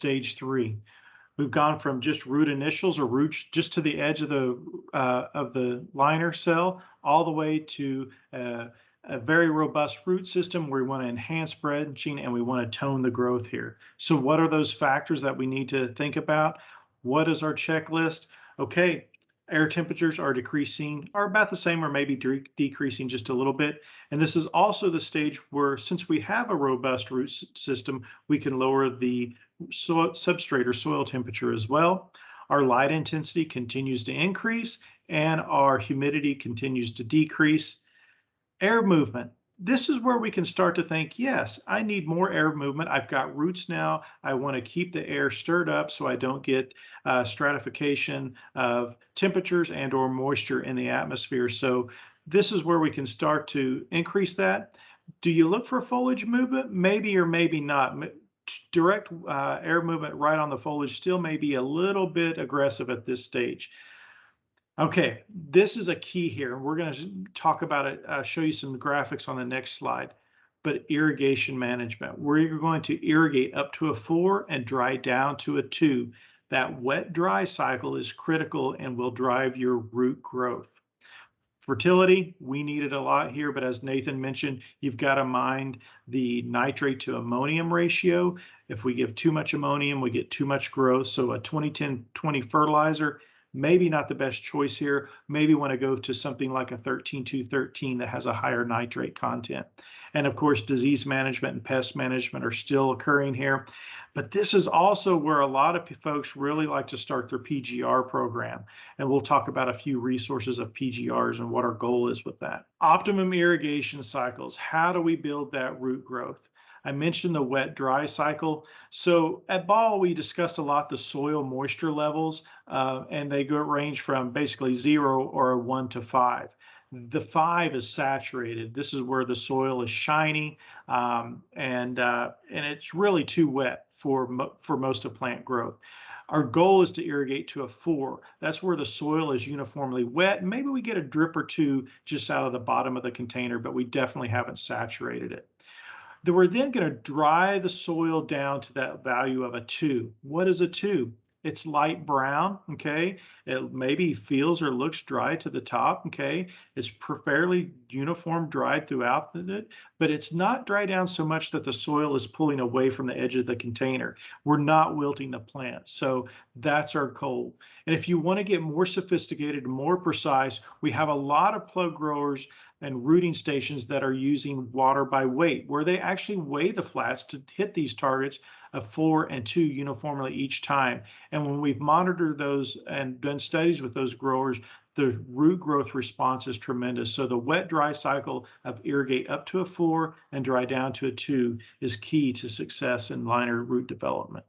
stage 3. We've gone from just root initials or roots just to the edge of the liner cell all the way to a very robust root system where we want to enhance branching and we want to tone the growth here. So what are those factors that we need to think about? What is our checklist? Okay, air temperatures are decreasing, are about the same or maybe decreasing just a little bit. And this is also the stage where, since we have a robust root system, we can lower the substrate or soil temperature as well. Our light intensity continues to increase and our humidity continues to decrease. Air movement. This is where we can start to think, yes, I need more air movement. I've got roots now. I want to keep the air stirred up so I don't get stratification of temperatures and or moisture in the atmosphere. So this is where we can start to increase that. Do you look for foliage movement? Maybe or maybe not. Direct air movement right on the foliage still may be a little bit aggressive at this stage. Okay, this is a key here. We're going to talk about it, show you some graphics on the next slide. But irrigation management, where you're going to irrigate up to a 4 and dry down to a 2. That wet-dry cycle is critical and will drive your root growth. Fertility, we need it a lot here, but as Nathan mentioned, you've got to mind the nitrate to ammonium ratio. If we give too much ammonium, we get too much growth. So a 20-10-20 fertilizer, maybe not the best choice here. Maybe want to go to something like a 13-2-13 that has a higher nitrate content. And of course, disease management and pest management are still occurring here. But this is also where a lot of folks really like to start their PGR program. And we'll talk about a few resources of PGRs and what our goal is with that. Optimum irrigation cycles. How do we build that root growth? I mentioned the wet-dry cycle. So at Ball, we discussed a lot the soil moisture levels, and they range from basically 0 or a 1 to 5. The 5 is saturated. This is where the soil is shiny, and it's really too wet for most of plant growth. Our goal is to irrigate to a 4. That's where the soil is uniformly wet. Maybe we get a drip or two just out of the bottom of the container, but we definitely haven't saturated it. We're then going to dry the soil down to that value of a 2. What is a 2? It's light brown, okay? It maybe feels or looks dry to the top, okay? It's fairly uniform dried throughout it, but it's not dry down so much that the soil is pulling away from the edge of the container. We're not wilting the plant, so that's our goal. And if you want to get more sophisticated and more precise, we have a lot of plug growers and rooting stations that are using water by weight, where they actually weigh the flats to hit these targets of 4 and 2 uniformly each time. And when we've monitored those and done studies with those growers, the root growth response is tremendous. So the wet-dry cycle of irrigate up to a 4 and dry down to a 2 is key to success in liner root development.